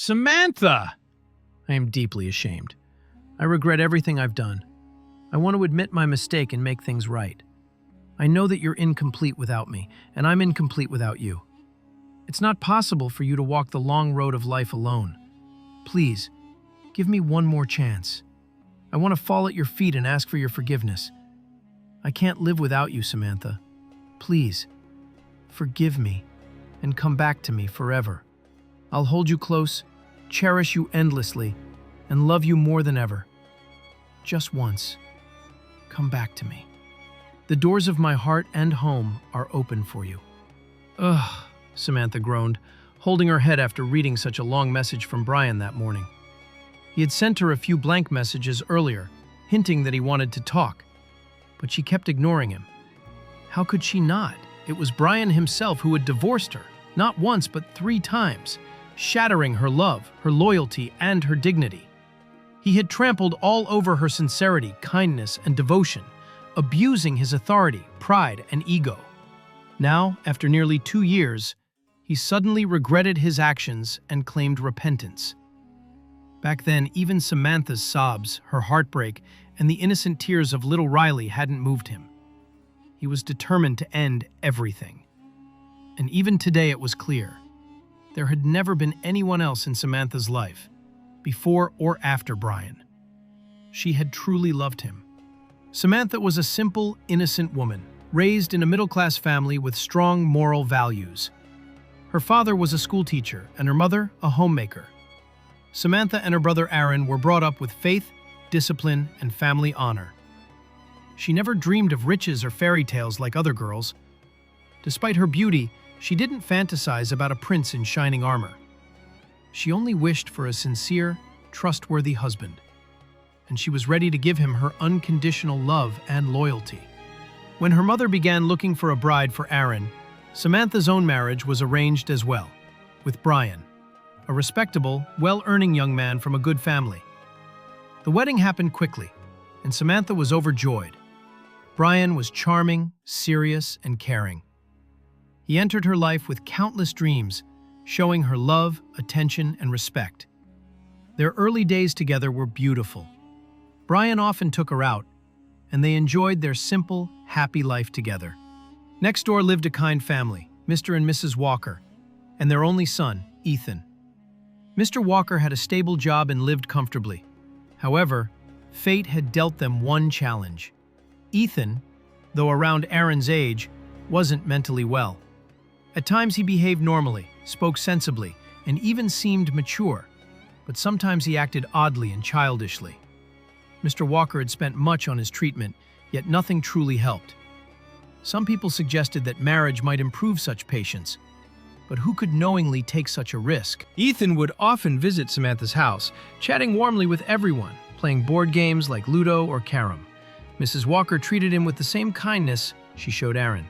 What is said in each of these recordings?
Samantha! I am deeply ashamed. I regret everything I've done. I want to admit my mistake and make things right. I know that you're incomplete without me, and I'm incomplete without you. It's not possible for you to walk the long road of life alone. Please, give me one more chance. I want to fall at your feet and ask for your forgiveness. I can't live without you, Samantha. Please, forgive me and come back to me forever. I'll hold you close, cherish you endlessly, and love you more than ever. Just once, come back to me. The doors of my heart and home are open for you. Ugh, Samantha groaned, holding her head after reading such a long message from Brian that morning. He had sent her a few blank messages earlier, hinting that he wanted to talk, but she kept ignoring him. How could she not? It was Brian himself who had divorced her, not once but 3 times, shattering her love, her loyalty, and her dignity. He had trampled all over her sincerity, kindness, and devotion, abusing his authority, pride, and ego. Now, after nearly 2 years, he suddenly regretted his actions and claimed repentance. Back then, even Samantha's sobs, her heartbreak, and the innocent tears of little Riley hadn't moved him. He was determined to end everything. And even today it was clear. There had never been anyone else in Samantha's life, before or after Brian. She had truly loved him. Samantha was a simple, innocent woman, raised in a middle-class family with strong moral values. Her father was a schoolteacher and her mother a homemaker. Samantha and her brother Aaron were brought up with faith, discipline, and family honor. She never dreamed of riches or fairy tales like other girls. Despite her beauty, she didn't fantasize about a prince in shining armor. She only wished for a sincere, trustworthy husband, and she was ready to give him her unconditional love and loyalty. When her mother began looking for a bride for Aaron, Samantha's own marriage was arranged as well, with Brian, a respectable, well-earning young man from a good family. The wedding happened quickly, and Samantha was overjoyed. Brian was charming, serious, and caring. He entered her life with countless dreams, showing her love, attention, and respect. Their early days together were beautiful. Brian often took her out, and they enjoyed their simple, happy life together. Next door lived a kind family, Mr. and Mrs. Walker, and their only son, Ethan. Mr. Walker had a stable job and lived comfortably. However, fate had dealt them one challenge. Ethan, though around Aaron's age, wasn't mentally well. At times he behaved normally, spoke sensibly, and even seemed mature, but sometimes he acted oddly and childishly. Mr. Walker had spent much on his treatment, yet nothing truly helped. Some people suggested that marriage might improve such patients, but who could knowingly take such a risk? Ethan would often visit Samantha's house, chatting warmly with everyone, playing board games like Ludo or Carom. Mrs. Walker treated him with the same kindness she showed Aaron.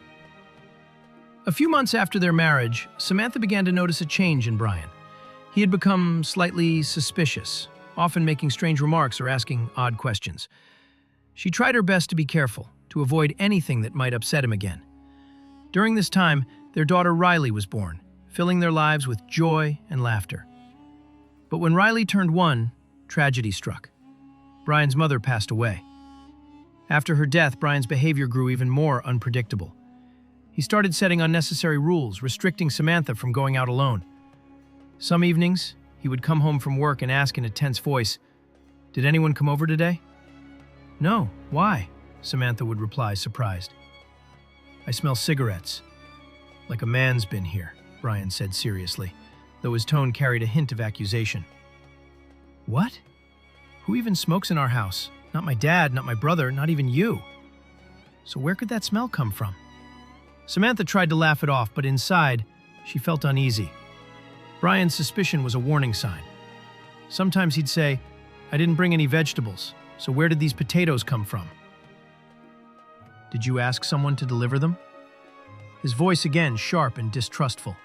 A few months after their marriage, Samantha began to notice a change in Brian. He had become slightly suspicious, often making strange remarks or asking odd questions. She tried her best to be careful, to avoid anything that might upset him again. During this time, their daughter Riley was born, filling their lives with joy and laughter. But when Riley turned 1, tragedy struck. Brian's mother passed away. After her death, Brian's behavior grew even more unpredictable. He started setting unnecessary rules, restricting Samantha from going out alone. Some evenings, he would come home from work and ask in a tense voice, "Did anyone come over today?" "No, why?" Samantha would reply, surprised. "I smell cigarettes." "Like a man's been here," Brian said seriously, though his tone carried a hint of accusation. "What? Who even smokes in our house? Not my dad, not my brother, not even you. So where could that smell come from?" Samantha tried to laugh it off, but inside, she felt uneasy. Brian's suspicion was a warning sign. Sometimes he'd say, "I didn't bring any vegetables, so where did these potatoes come from?" "Did you ask someone to deliver them?" His voice again sharp and distrustful.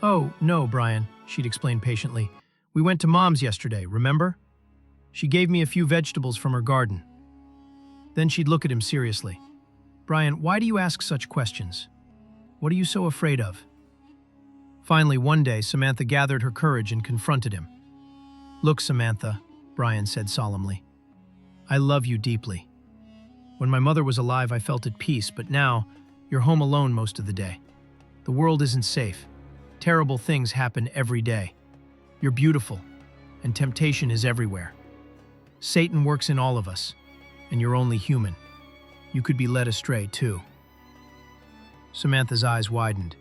"Oh, no, Brian," she'd explain patiently. "We went to Mom's yesterday, remember? She gave me a few vegetables from her garden." Then she'd look at him seriously. "Brian, why do you ask such questions? What are you so afraid of?" Finally, one day, Samantha gathered her courage and confronted him. "Look, Samantha," Brian said solemnly. "I love you deeply. When my mother was alive, I felt at peace, but now you're home alone most of the day. The world isn't safe. Terrible things happen every day. You're beautiful, and temptation is everywhere. Satan works in all of us, and you're only human. You could be led astray, too." Samantha's eyes widened.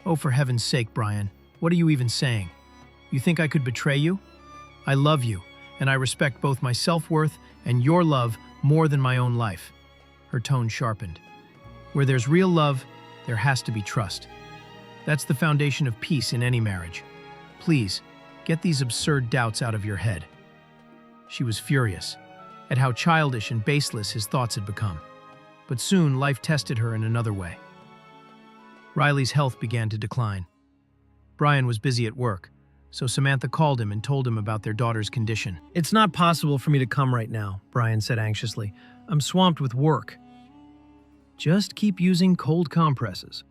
"Oh, for heaven's sake, Brian, what are you even saying? You think I could betray you? I love you, and I respect both my self-worth and your love more than my own life." Her tone sharpened. "Where there's real love, there has to be trust. That's the foundation of peace in any marriage. Please, get these absurd doubts out of your head." She was furious at how childish and baseless his thoughts had become. But soon, life tested her in another way. Riley's health began to decline. Brian was busy at work, so Samantha called him and told him about their daughter's condition. "It's not possible for me to come right now," Brian said anxiously. "I'm swamped with work." "Just keep using cold compresses."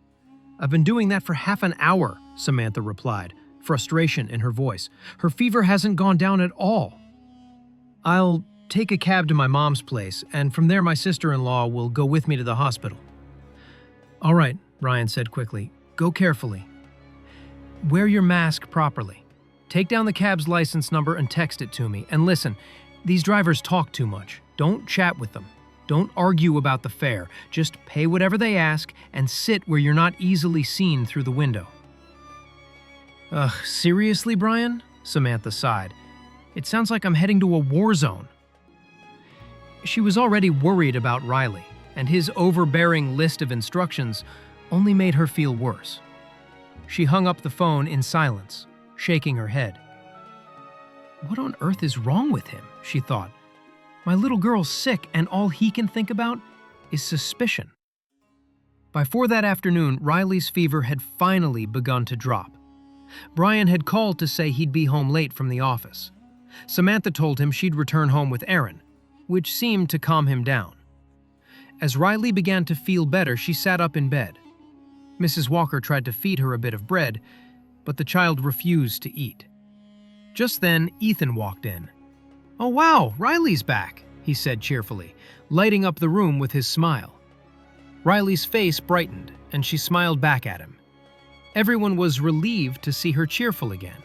"I've been doing that for half an hour," Samantha replied, frustration in her voice. "Her fever hasn't gone down at all." "I'll take a cab to my mom's place, and from there my sister-in-law will go with me to the hospital." "All right," Brian said quickly. "Go carefully. Wear your mask properly. Take down the cab's license number and text it to me. And listen, these drivers talk too much. Don't chat with them. Don't argue about the fare. Just pay whatever they ask and sit where you're not easily seen through the window." "Ugh, seriously, Brian?" Samantha sighed. "It sounds like I'm heading to a war zone." She was already worried about Riley, and his overbearing list of instructions only made her feel worse. She hung up the phone in silence, shaking her head. "What on earth is wrong with him?" she thought. "My little girl's sick, and all he can think about is suspicion." By 4 that afternoon, Riley's fever had finally begun to drop. Brian had called to say he'd be home late from the office. Samantha told him she'd return home with Aaron, which seemed to calm him down. As Riley began to feel better, she sat up in bed. Mrs. Walker tried to feed her a bit of bread, but the child refused to eat. Just then, Ethan walked in. "Oh wow, Riley's back," he said cheerfully, lighting up the room with his smile. Riley's face brightened, and she smiled back at him. Everyone was relieved to see her cheerful again.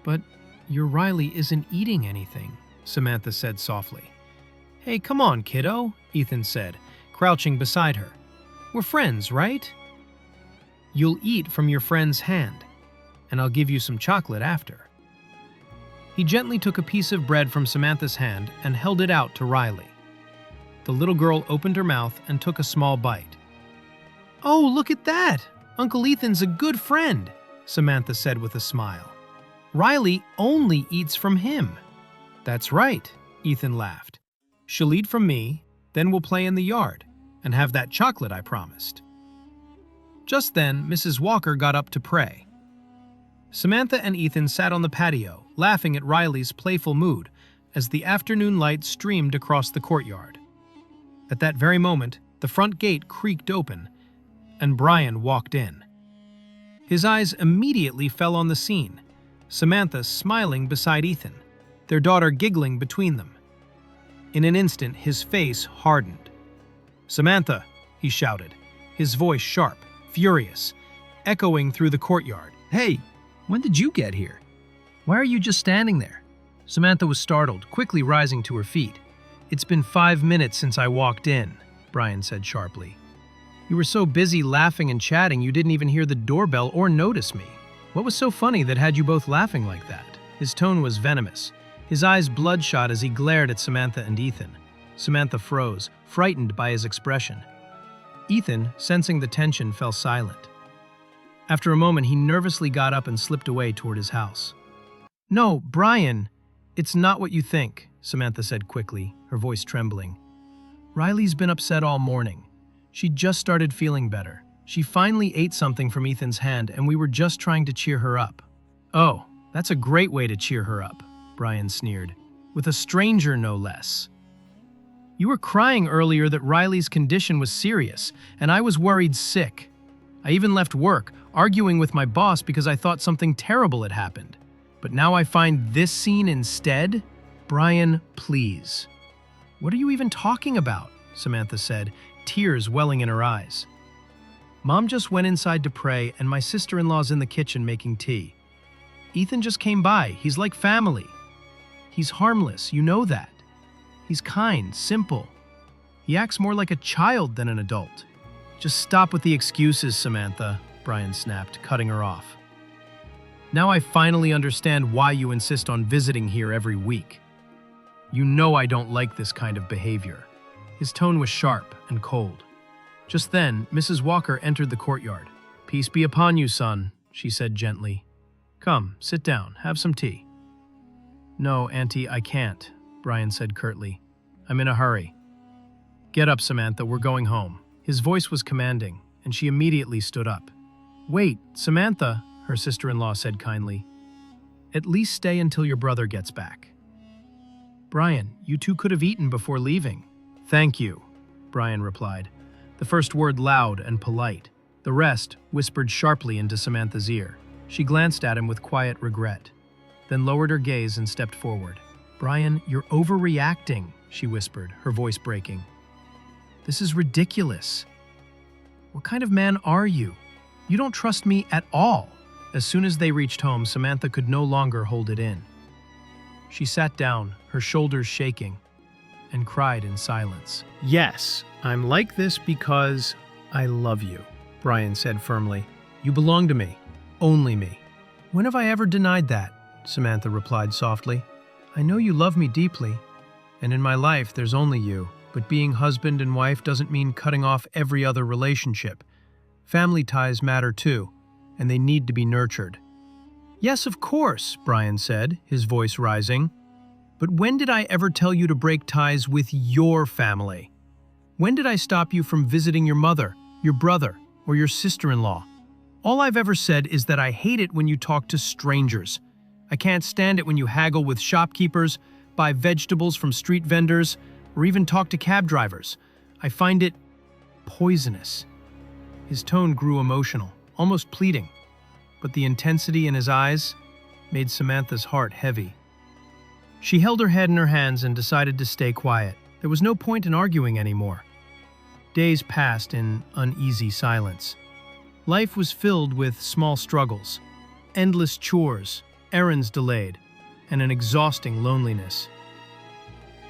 "But your Riley isn't eating anything," Samantha said softly. "Hey, come on, kiddo," Ethan said, crouching beside her. "We're friends, right? You'll eat from your friend's hand, and I'll give you some chocolate after." He gently took a piece of bread from Samantha's hand and held it out to Riley. The little girl opened her mouth and took a small bite. "Oh, look at that! Uncle Ethan's a good friend," Samantha said with a smile. "Riley only eats from him." "That's right," Ethan laughed. "She'll eat from me, then we'll play in the yard and have that chocolate I promised." Just then, Mrs. Walker got up to pray. Samantha and Ethan sat on the patio, laughing at Riley's playful mood as the afternoon light streamed across the courtyard. At that very moment, the front gate creaked open, and Brian walked in. His eyes immediately fell on the scene, Samantha smiling beside Ethan, their daughter giggling between them. In an instant, his face hardened. "Samantha," he shouted, his voice sharp, furious, echoing through the courtyard. "Hey, when did you get here? Why are you just standing there?" Samantha was startled, quickly rising to her feet. "It's been 5 minutes since I walked in," Brian said sharply. "You were so busy laughing and chatting you didn't even hear the doorbell or notice me. What was so funny that had you both laughing like that?" His tone was venomous, his eyes bloodshot as he glared at Samantha and Ethan. Samantha froze, frightened by his expression. Ethan, sensing the tension, fell silent. After a moment, he nervously got up and slipped away toward his house. "No, Brian, it's not what you think," Samantha said quickly, her voice trembling. "Riley's been upset all morning. She just started feeling better. She finally ate something from Ethan's hand, and we were just trying to cheer her up." "Oh, that's a great way to cheer her up," Brian sneered. "With a stranger, no less. You were crying earlier that Riley's condition was serious, and I was worried sick. I even left work, arguing with my boss because I thought something terrible had happened. But now I find this scene instead? Brian, please. What are you even talking about? Samantha said, tears welling in her eyes. Mom just went inside to pray, and my sister-in-law's in the kitchen making tea. Ethan just came by. He's like family. He's harmless, you know that. He's kind, simple. He acts more like a child than an adult. Just stop with the excuses, Samantha, Brian snapped, cutting her off. Now I finally understand why you insist on visiting here every week. You know I don't like this kind of behavior. His tone was sharp and cold. Just then, Mrs. Walker entered the courtyard. Peace be upon you, son, she said gently. Come, sit down, have some tea. No, Auntie, I can't, Brian said curtly. I'm in a hurry. Get up, Samantha, we're going home. His voice was commanding, and she immediately stood up. Wait, Samantha, her sister-in-law said kindly. At least stay until your brother gets back. Brian, you two could have eaten before leaving. Thank you, Brian replied, the first word loud and polite. The rest whispered sharply into Samantha's ear. She glanced at him with quiet regret, then lowered her gaze and stepped forward. Brian, you're overreacting, she whispered, her voice breaking. This is ridiculous. What kind of man are you? You don't trust me at all. As soon as they reached home, Samantha could no longer hold it in. She sat down, her shoulders shaking, and cried in silence. Yes, I'm like this because I love you, Brian said firmly. You belong to me, only me. When have I ever denied that? Samantha replied softly. I know you love me deeply, and in my life there's only you, but being husband and wife doesn't mean cutting off every other relationship. Family ties matter too, and they need to be nurtured. Yes, of course, Brian said, his voice rising. But when did I ever tell you to break ties with your family? When did I stop you from visiting your mother, your brother, or your sister-in-law? All I've ever said is that I hate it when you talk to strangers. I can't stand it when you haggle with shopkeepers, buy vegetables from street vendors, or even talk to cab drivers. I find it poisonous. His tone grew emotional, almost pleading, but the intensity in his eyes made Samantha's heart heavy. She held her head in her hands and decided to stay quiet. There was no point in arguing anymore. Days passed in uneasy silence. Life was filled with small struggles, endless chores, errands delayed, and an exhausting loneliness.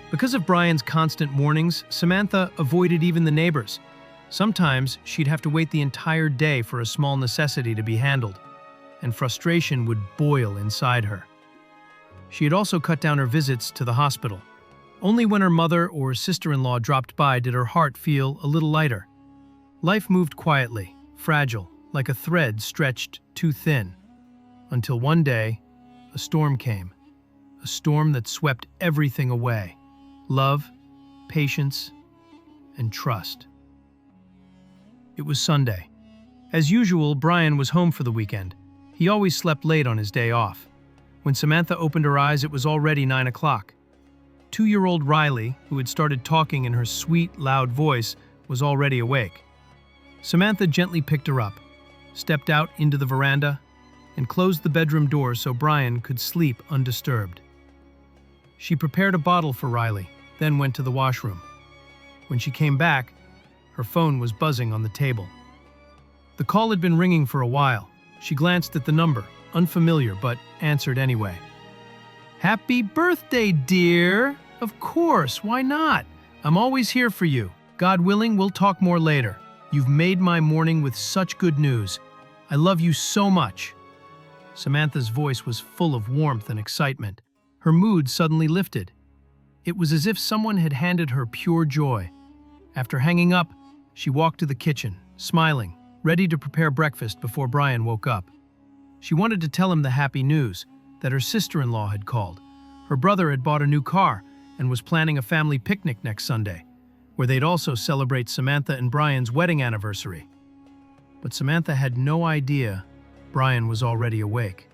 Because of Brian's constant warnings, Samantha avoided even the neighbors. Sometimes she'd have to wait the entire day for a small necessity to be handled, and frustration would boil inside her. She had also cut down her visits to the hospital. Only when her mother or sister-in-law dropped by did her heart feel a little lighter. Life moved quietly, fragile, like a thread stretched too thin. Until one day, a storm came. A storm that swept everything away. Love, patience, and trust. It was Sunday. As usual, Brian was home for the weekend. He always slept late on his day off. When Samantha opened her eyes, it was already 9 o'clock. 2-year-old Riley, who had started talking in her sweet, loud voice, was already awake. Samantha gently picked her up, stepped out into the veranda, and closed the bedroom door so Brian could sleep undisturbed. She prepared a bottle for Riley, then went to the washroom. When she came back, her phone was buzzing on the table. The call had been ringing for a while. She glanced at the number, unfamiliar, but answered anyway. Happy birthday, dear! Of course, why not? I'm always here for you. God willing, we'll talk more later. You've made my morning with such good news. I love you so much. Samantha's voice was full of warmth and excitement. Her mood suddenly lifted. It was as if someone had handed her pure joy. After hanging up, she walked to the kitchen, smiling, ready to prepare breakfast before Brian woke up. She wanted to tell him the happy news, that her sister-in-law had called. Her brother had bought a new car and was planning a family picnic next Sunday, where they'd also celebrate Samantha and Brian's wedding anniversary. But Samantha had no idea Brian was already awake.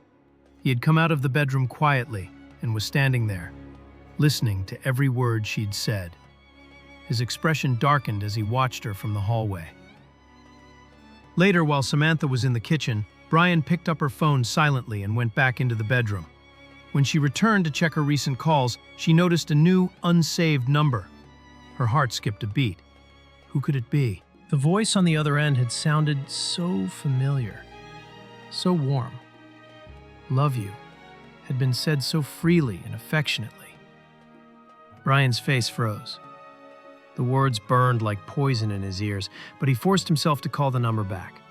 He had come out of the bedroom quietly and was standing there, listening to every word she'd said. His expression darkened as he watched her from the hallway. Later, while Samantha was in the kitchen, Brian picked up her phone silently and went back into the bedroom. When she returned to check her recent calls, she noticed a new, unsaved number. Her heart skipped a beat. Who could it be? The voice on the other end had sounded so familiar, so warm. "Love you" had been said so freely and affectionately. Brian's face froze. The words burned like poison in his ears, but he forced himself to call the number back.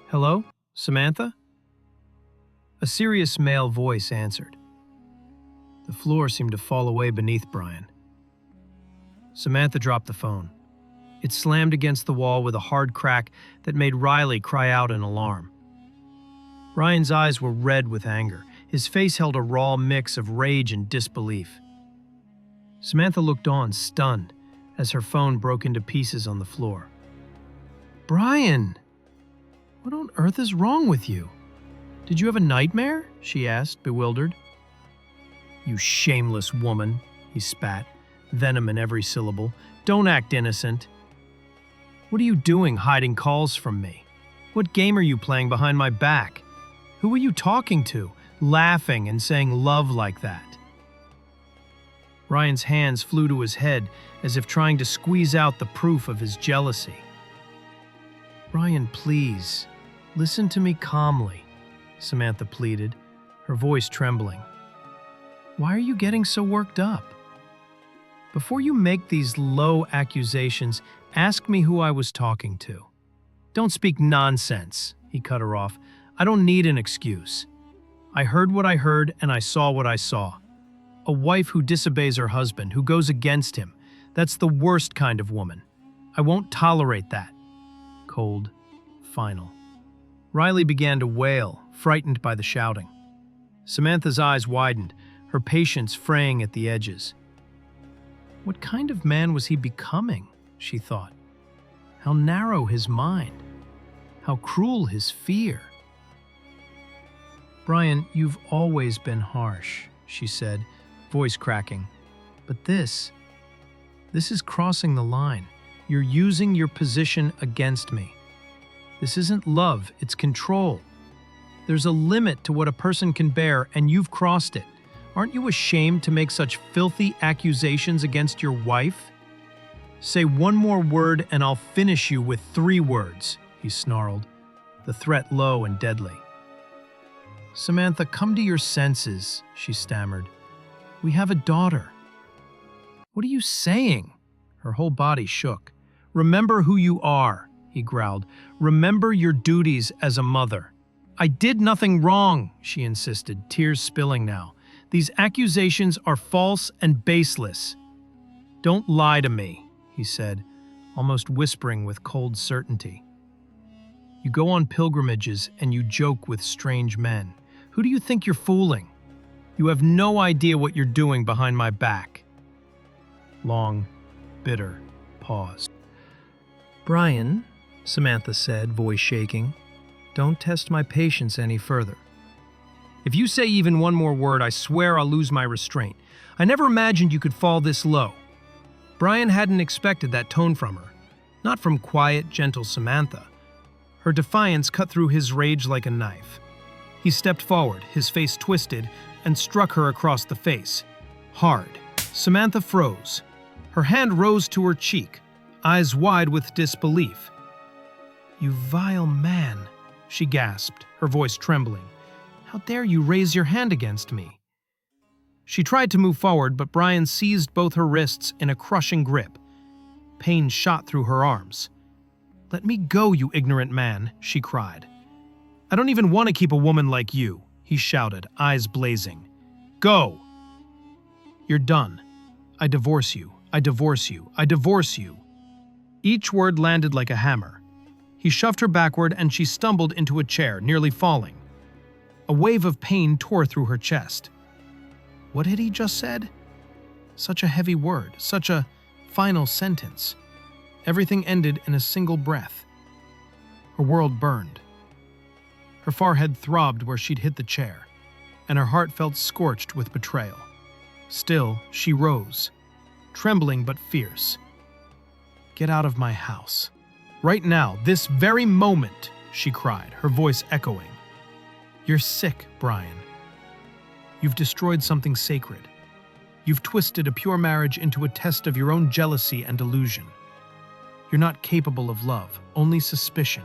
"Hello, Samantha?" A serious male voice answered. The floor seemed to fall away beneath Brian. Samantha dropped the phone. It slammed against the wall with a hard crack that made Riley cry out in alarm. Brian's eyes were red with anger. His face held a raw mix of rage and disbelief. Samantha looked on, stunned, as her phone broke into pieces on the floor. "Brian! What on earth is wrong with you? Did you have a nightmare?" she asked, bewildered. "You shameless woman," he spat, venom in every syllable. "Don't act innocent. What are you doing hiding calls from me? What game are you playing behind my back? Who are you talking to, laughing and saying love like that?" Ryan's hands flew to his head as if trying to squeeze out the proof of his jealousy. "Brian, please, listen to me calmly," Samantha pleaded, her voice trembling. "Why are you getting so worked up? Before you make these low accusations, ask me who I was talking to." "Don't speak nonsense," he cut her off. "I don't need an excuse. I heard what I heard and I saw what I saw. A wife who disobeys her husband, who goes against him. That's the worst kind of woman. I won't tolerate that." Cold, final. Riley began to wail, frightened by the shouting. Samantha's eyes widened, her patience fraying at the edges. What kind of man was he becoming, she thought. How narrow his mind. How cruel his fear. "Brian, you've always been harsh," she said, voice cracking. "But this is crossing the line. You're using your position against me. This isn't love, it's control. There's a limit to what a person can bear, and you've crossed it. Aren't you ashamed to make such filthy accusations against your wife? Say one more word and I'll finish you with 3 words, he snarled, the threat low and deadly. "Samantha, come to your senses," she stammered. "We have a daughter." "What are you saying?" Her whole body shook. "Remember who you are," he growled. "Remember your duties as a mother." "I did nothing wrong," she insisted, tears spilling now. "These accusations are false and baseless." "Don't lie to me," he said, almost whispering with cold certainty. "You go on pilgrimages and you joke with strange men. Who do you think you're fooling? You have no idea what you're doing behind my back." Long, bitter pause. "Brian," Samantha said, voice shaking, "don't test my patience any further. If you say even one more word, I swear I'll lose my restraint. I never imagined you could fall this low." Brian hadn't expected that tone from her, not from quiet, gentle Samantha. Her defiance cut through his rage like a knife. He stepped forward, his face twisted, and struck her across the face. Hard. Samantha froze. Her hand rose to her cheek, eyes wide with disbelief. "You vile man," she gasped, her voice trembling. "How dare you raise your hand against me?" She tried to move forward, but Brian seized both her wrists in a crushing grip. Pain shot through her arms. "Let me go, you ignorant man," she cried. "I don't even want to keep a woman like you," he shouted, eyes blazing. "Go!" "You're done. I divorce you. I divorce you. I divorce you." Each word landed like a hammer. He shoved her backward and she stumbled into a chair, nearly falling. A wave of pain tore through her chest. What had he just said? Such a heavy word, such a final sentence. Everything ended in a single breath. Her world burned. Her forehead throbbed where she'd hit the chair, and her heart felt scorched with betrayal. Still, she rose, trembling but fierce. "Get out of my house," Right now, this very moment, she cried, her voice echoing. You're sick, Brian. You've destroyed something sacred. You've twisted a pure marriage into a test of your own jealousy and delusion. You're not capable of love, only suspicion.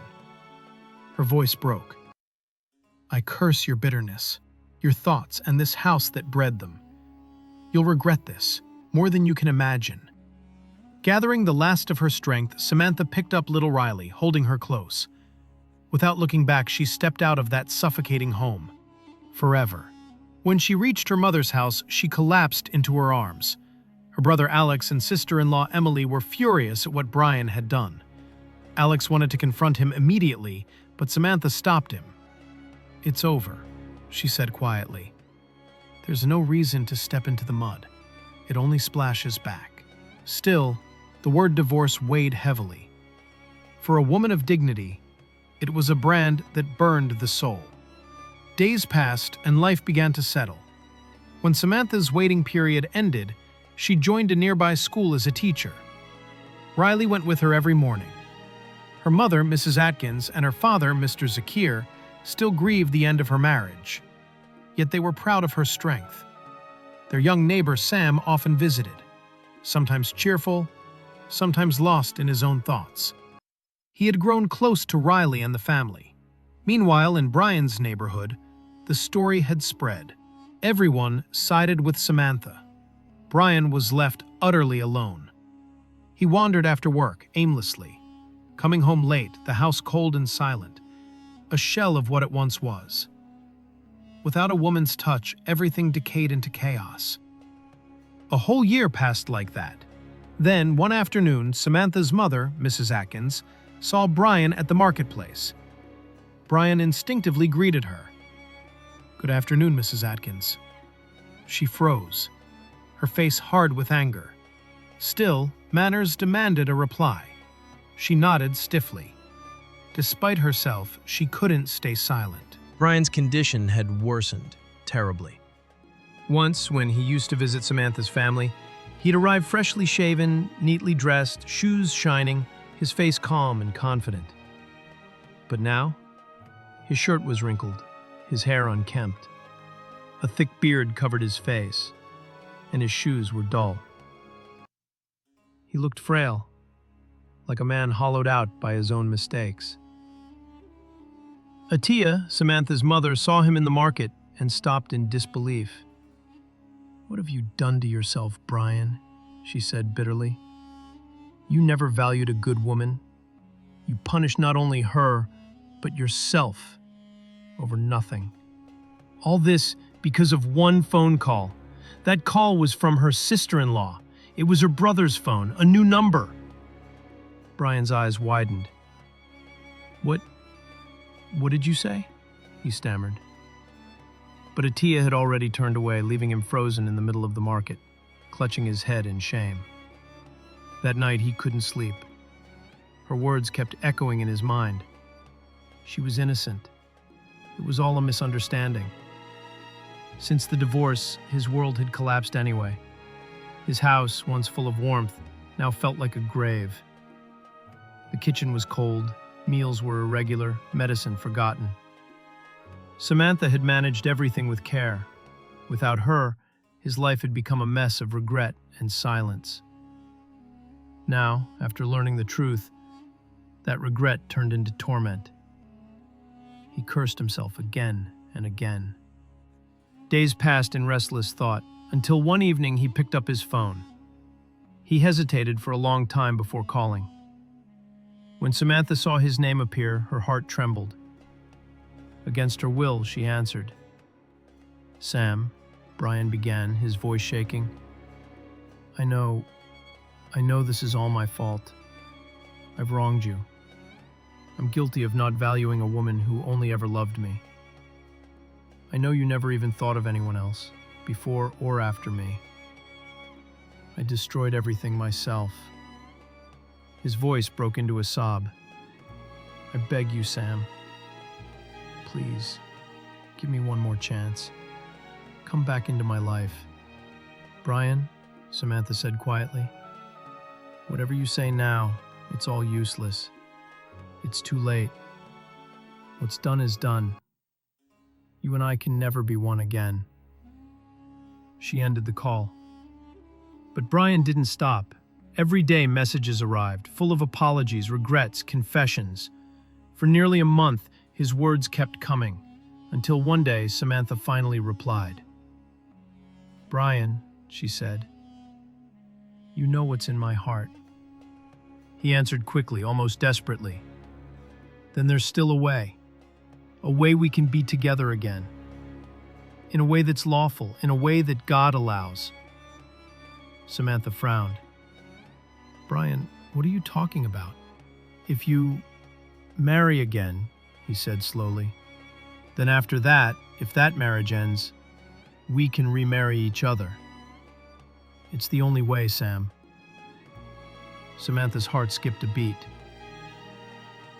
Her voice broke. I curse your bitterness, your thoughts, and this house that bred them. You'll regret this, more than you can imagine. Gathering the last of her strength, Samantha picked up little Riley, holding her close. Without looking back, she stepped out of that suffocating home. Forever. When she reached her mother's house, she collapsed into her arms. Her brother Alex and sister-in-law Emily were furious at what Brian had done. Alex wanted to confront him immediately, but Samantha stopped him. It's over, she said quietly. There's no reason to step into the mud. It only splashes back. Still, the word divorce weighed heavily. For a woman of dignity, it was a brand that burned the soul. Days passed and life began to settle. When Samantha's waiting period ended, she joined a nearby school as a teacher. Riley went with her every morning. Her mother, Mrs. Atkins, and her father, Mr. Zakir, still grieved the end of her marriage. Yet they were proud of her strength. Their young neighbor, Sam, often visited, sometimes cheerful, sometimes lost in his own thoughts. He had grown close to Riley and the family. Meanwhile, in Brian's neighborhood, the story had spread. Everyone sided with Samantha. Brian was left utterly alone. He wandered after work, aimlessly, coming home late, the house cold and silent, a shell of what it once was. Without a woman's touch, everything decayed into chaos. A whole year passed like that. Then, one afternoon, Samantha's mother, Mrs. Atkins, saw Brian at the marketplace. Brian instinctively greeted her. Good afternoon, Mrs. Atkins. She froze, her face hard with anger. Still, manners demanded a reply. She nodded stiffly. Despite herself, she couldn't stay silent. Brian's condition had worsened terribly. Once, when he used to visit Samantha's family, he'd arrive freshly shaven, neatly dressed, shoes shining, his face calm and confident. But now, his shirt was wrinkled, his hair unkempt. A thick beard covered his face, and his shoes were dull. He looked frail, like a man hollowed out by his own mistakes. Atia, Samantha's mother, saw him in the market and stopped in disbelief. What have you done to yourself, Brian? She said bitterly. You never valued a good woman. You punished not only her, but yourself over nothing. All this because of one phone call. That call was from her sister-in-law. It was her brother's phone, a new number. Brian's eyes widened. What did you say? He stammered. But Atia had already turned away, leaving him frozen in the middle of the market, clutching his head in shame. That night he couldn't sleep. Her words kept echoing in his mind. She was innocent. It was all a misunderstanding. Since the divorce, his world had collapsed anyway. His house, once full of warmth, now felt like a grave. The kitchen was cold, meals were irregular, medicine forgotten. Samantha had managed everything with care. Without her, his life had become a mess of regret and silence. Now, after learning the truth, that regret turned into torment. He cursed himself again and again. Days passed in restless thought, until one evening he picked up his phone. He hesitated for a long time before calling. When Samantha saw his name appear, her heart trembled. Against her will, she answered. Sam, Brian began, his voice shaking. I know this is all my fault. I've wronged you. I'm guilty of not valuing a woman who only ever loved me. I know you never even thought of anyone else, before or after me. I destroyed everything myself. His voice broke into a sob. I beg you, Sam. Please, give me one more chance. Come back into my life. Brian, Samantha said quietly, whatever you say now, it's all useless. It's too late. What's done is done. You and I can never be one again." She ended the call. But Brian didn't stop. Every day messages arrived, full of apologies, regrets, confessions. For nearly a month, his words kept coming, until one day Samantha finally replied. "Brian," she said, "you know what's in my heart." He answered quickly, almost desperately. "Then there's still a way we can be together again. In a way that's lawful, in a way that God allows." Samantha frowned. "Brian, what are you talking about?" "If you marry again," he said slowly, "then after that, if that marriage ends, we can remarry each other. It's the only way, Sam." Samantha's heart skipped a beat.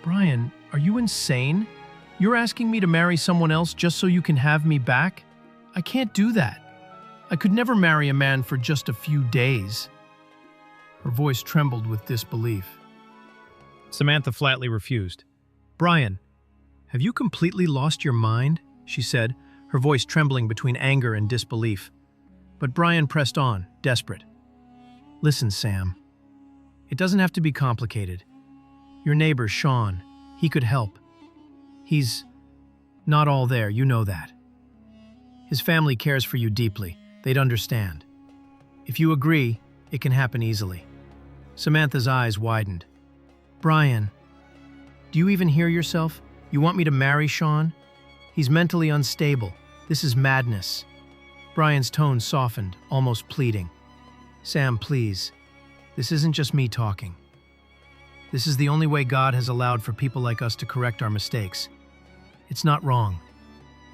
"Brian, are you insane? You're asking me to marry someone else just so you can have me back? I can't do that. I could never marry a man for just a few days." Her voice trembled with disbelief. Samantha flatly refused. "Brian, have you completely lost your mind?" she said, her voice trembling between anger and disbelief. But Brian pressed on, desperate. "Listen, Sam. It doesn't have to be complicated. Your neighbor, Sean, he could help. He's not all there, you know that. His family cares for you deeply. They'd understand. If you agree, it can happen easily." Samantha's eyes widened. "Brian, do you even hear yourself? You want me to marry Sean? He's mentally unstable. This is madness." Brian's tone softened, almost pleading. "Sam, please. This isn't just me talking. This is the only way God has allowed for people like us to correct our mistakes. It's not wrong.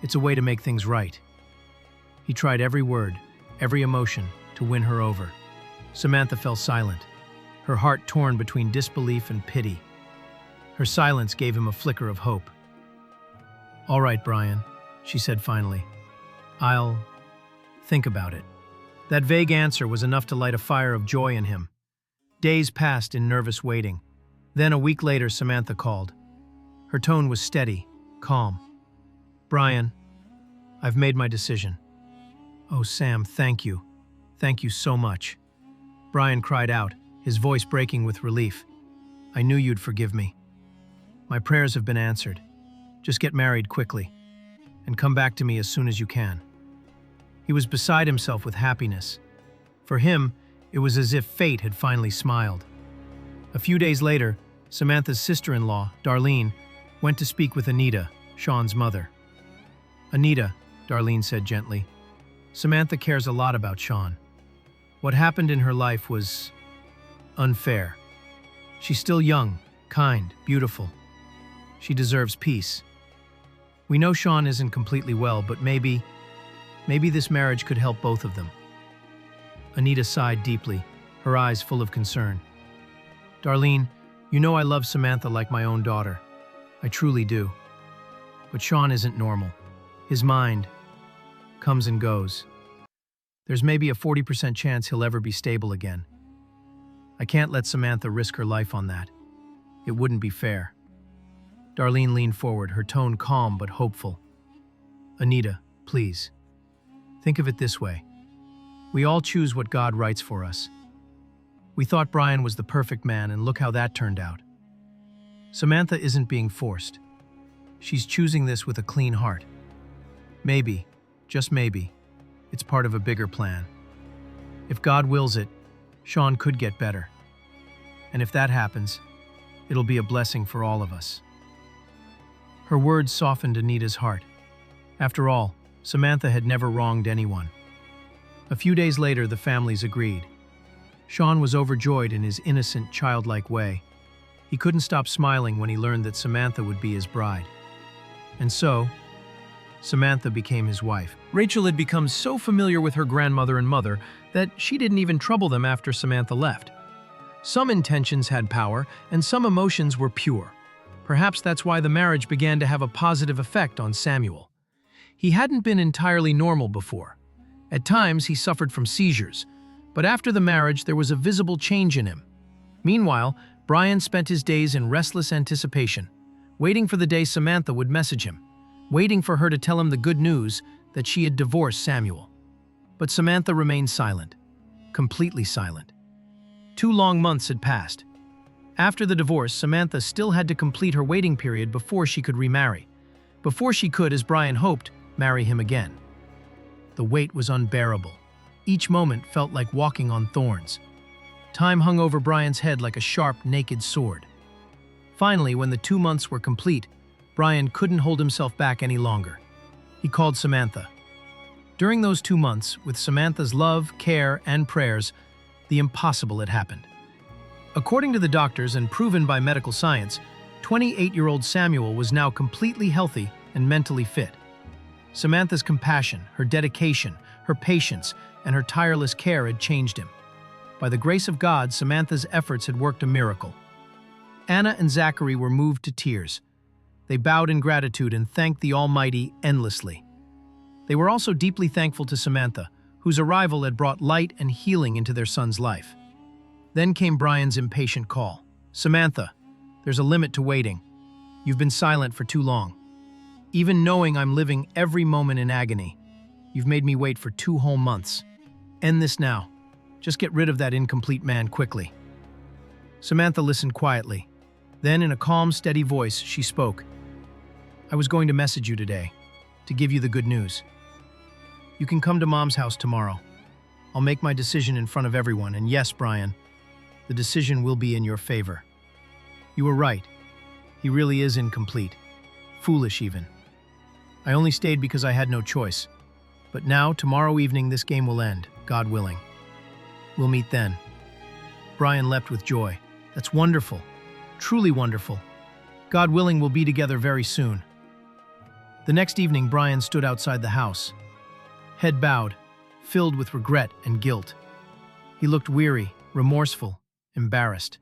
It's a way to make things right." He tried every word, every emotion, to win her over. Samantha fell silent, her heart torn between disbelief and pity. Her silence gave him a flicker of hope. "All right, Brian," she said finally. "I'll think about it." That vague answer was enough to light a fire of joy in him. Days passed in nervous waiting. Then a week later, Samantha called. Her tone was steady, calm. "Brian, I've made my decision." "Oh, Sam, thank you. Thank you so much." Brian cried out, his voice breaking with relief. "I knew you'd forgive me. My prayers have been answered. Just get married quickly, and come back to me as soon as you can." He was beside himself with happiness. For him, it was as if fate had finally smiled. A few days later, Samantha's sister-in-law, Darlene, went to speak with Anita, Sean's mother. "Anita," Darlene said gently, "Samantha cares a lot about Sean. What happened in her life was unfair. She's still young, kind, beautiful. She deserves peace. We know Sean isn't completely well, but maybe this marriage could help both of them." Anita sighed deeply, her eyes full of concern. "Darlene, you know I love Samantha like my own daughter. I truly do. But Sean isn't normal. His mind comes and goes. There's maybe a 40% chance he'll ever be stable again. I can't let Samantha risk her life on that. It wouldn't be fair." Darlene leaned forward, her tone calm but hopeful. "Anita, please. Think of it this way. We all choose what God writes for us. We thought Brian was the perfect man, and look how that turned out. Samantha isn't being forced. She's choosing this with a clean heart. Maybe, just maybe, it's part of a bigger plan. If God wills it, Sean could get better. And if that happens, it'll be a blessing for all of us." Her words softened Anita's heart. After all, Samantha had never wronged anyone. A few days later, the families agreed. Sean was overjoyed in his innocent, childlike way. He couldn't stop smiling when he learned that Samantha would be his bride. And so, Samantha became his wife. Rachel had become so familiar with her grandmother and mother that she didn't even trouble them after Samantha left. Some intentions had power, and some emotions were pure. Perhaps that's why the marriage began to have a positive effect on Samuel. He hadn't been entirely normal before. At times, he suffered from seizures, but after the marriage, there was a visible change in him. Meanwhile, Brian spent his days in restless anticipation, waiting for the day Samantha would message him, waiting for her to tell him the good news that she had divorced Samuel. But Samantha remained silent, completely silent. 2 long months had passed. After the divorce, Samantha still had to complete her waiting period before she could remarry, before she could, as Brian hoped, marry him again. The wait was unbearable. Each moment felt like walking on thorns. Time hung over Brian's head like a sharp, naked sword. Finally, when the 2 months were complete, Brian couldn't hold himself back any longer. He called Samantha. During those 2 months, with Samantha's love, care, and prayers, the impossible had happened. According to the doctors and proven by medical science, 28-year-old Samuel was now completely healthy and mentally fit. Samantha's compassion, her dedication, her patience, and her tireless care had changed him. By the grace of God, Samantha's efforts had worked a miracle. Anna and Zachary were moved to tears. They bowed in gratitude and thanked the Almighty endlessly. They were also deeply thankful to Samantha, whose arrival had brought light and healing into their son's life. Then came Brian's impatient call. "Samantha, there's a limit to waiting. You've been silent for too long. Even knowing I'm living every moment in agony, you've made me wait for 2 whole months. End this now. Just get rid of that incomplete man quickly." Samantha listened quietly. Then, in a calm, steady voice, she spoke. "I was going to message you today, to give you the good news. You can come to Mom's house tomorrow. I'll make my decision in front of everyone, and yes, Brian, the decision will be in your favor. You were right. He really is incomplete. Foolish, even. I only stayed because I had no choice. But now, tomorrow evening, this game will end, God willing. We'll meet then." Brian leapt with joy. "That's wonderful. Truly wonderful. God willing, we'll be together very soon." The next evening, Brian stood outside the house, head bowed, filled with regret and guilt. He looked weary, remorseful, embarrassed.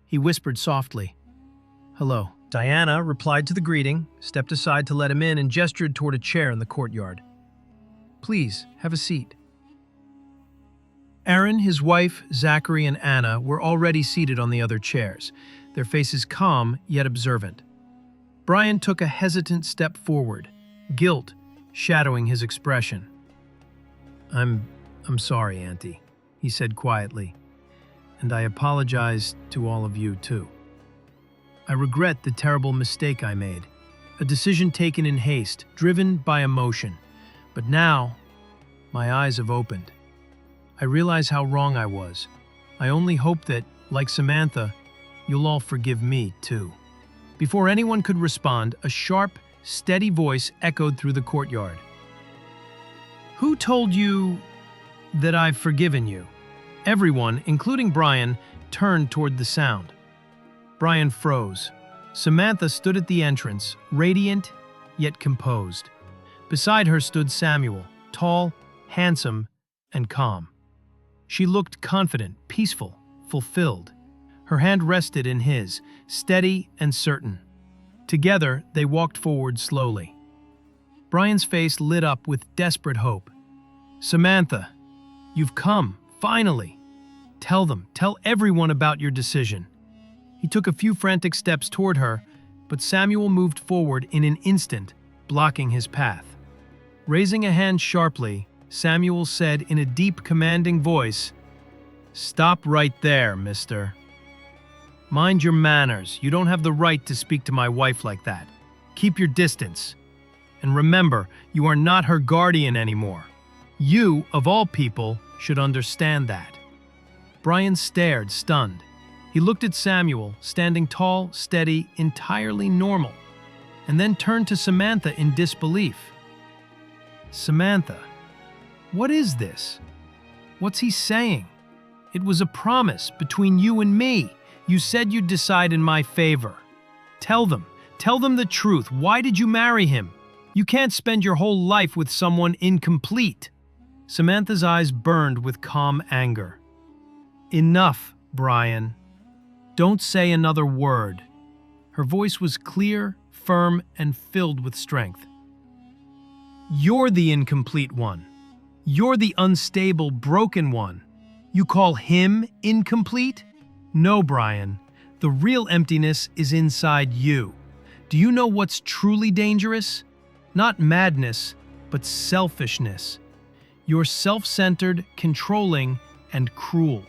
He whispered softly, "Hello." Diana replied to the greeting, stepped aside to let him in, and gestured toward a chair in the courtyard. "Please, have a seat." Aaron, his wife, Zachary, and Anna were already seated on the other chairs, their faces calm yet observant. Brian took a hesitant step forward, guilt shadowing his expression. I'm sorry, Auntie," he said quietly, "and I apologize to all of you, too. I regret the terrible mistake I made, a decision taken in haste, driven by emotion. But now, my eyes have opened. I realize how wrong I was. I only hope that, like Samantha, you'll all forgive me, too." Before anyone could respond, a sharp, steady voice echoed through the courtyard. "Who told you that I've forgiven you?" Everyone, including Brian, turned toward the sound. Brian froze. Samantha stood at the entrance, radiant yet composed. Beside her stood Samuel, tall, handsome, and calm. She looked confident, peaceful, fulfilled. Her hand rested in his, steady and certain. Together, they walked forward slowly. Brian's face lit up with desperate hope. "Samantha, you've come, finally. Tell everyone about your decision." He took a few frantic steps toward her, but Samuel moved forward in an instant, blocking his path. Raising a hand sharply, Samuel said in a deep, commanding voice, "Stop right there, mister. Mind your manners. You don't have the right to speak to my wife like that. Keep your distance. And remember, you are not her guardian anymore. You, of all people, should understand that." Brian stared, stunned. He looked at Samuel, standing tall, steady, entirely normal, and then turned to Samantha in disbelief. "Samantha, what is this? What's he saying? It was a promise between you and me. You said you'd decide in my favor. Tell them the truth. Why did you marry him? You can't spend your whole life with someone incomplete." Samantha's eyes burned with calm anger. "Enough, Brian. Don't say another word." Her voice was clear, firm, and filled with strength. "You're the incomplete one. You're the unstable, broken one. You call him incomplete? No, Brian. The real emptiness is inside you. Do you know what's truly dangerous? Not madness, but selfishness. You're self-centered, controlling, and cruel.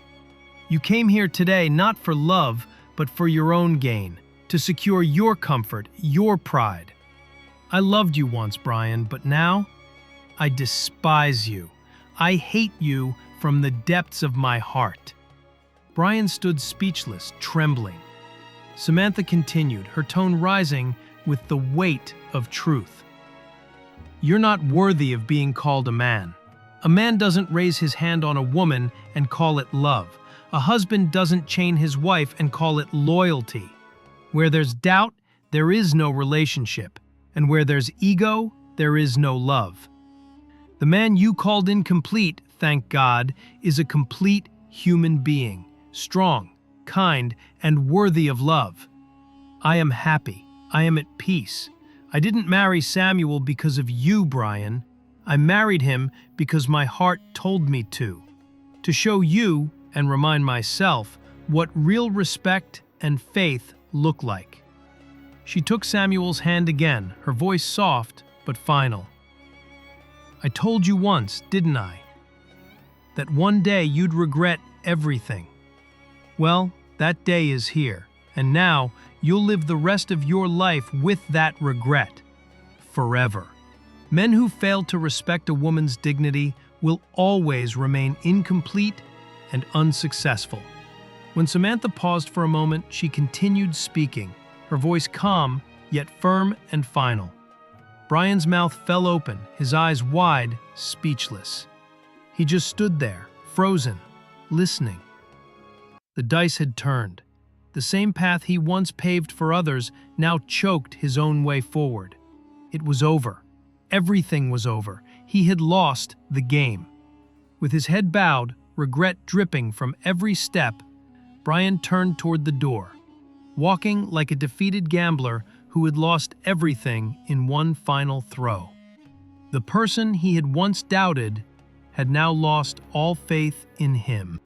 You came here today not for love, but for your own gain, to secure your comfort, your pride. I loved you once, Brian, but now I despise you. I hate you from the depths of my heart. Brian stood speechless, trembling. Samantha continued, her tone rising with the weight of truth. You're not worthy of being called a man. A man doesn't raise his hand on a woman and call it love. A husband doesn't chain his wife and call it loyalty. Where there's doubt, there is no relationship. And where there's ego, there is no love. The man you called incomplete, thank God, is a complete human being, strong, kind, and worthy of love. I am happy. I am at peace. I didn't marry Samuel because of you, Brian. I married him because my heart told me to show you and remind myself what real respect and faith look like. She took Samuel's hand again, her voice soft but final. I told you once, didn't I, that one day you'd regret everything. Well, that day is here, and now you'll live the rest of your life with that regret, forever. Men who fail to respect a woman's dignity will always remain incomplete and unsuccessful. When Samantha paused for a moment, she continued speaking, her voice calm, yet firm and final. Brian's mouth fell open, his eyes wide, speechless. He just stood there, frozen, listening. The dice had turned. The same path he once paved for others now choked his own way forward. It was over. Everything was over. He had lost the game. With his head bowed, regret dripping from every step, Brian turned toward the door, walking like a defeated gambler who had lost everything in one final throw. The person he had once doubted had now lost all faith in him.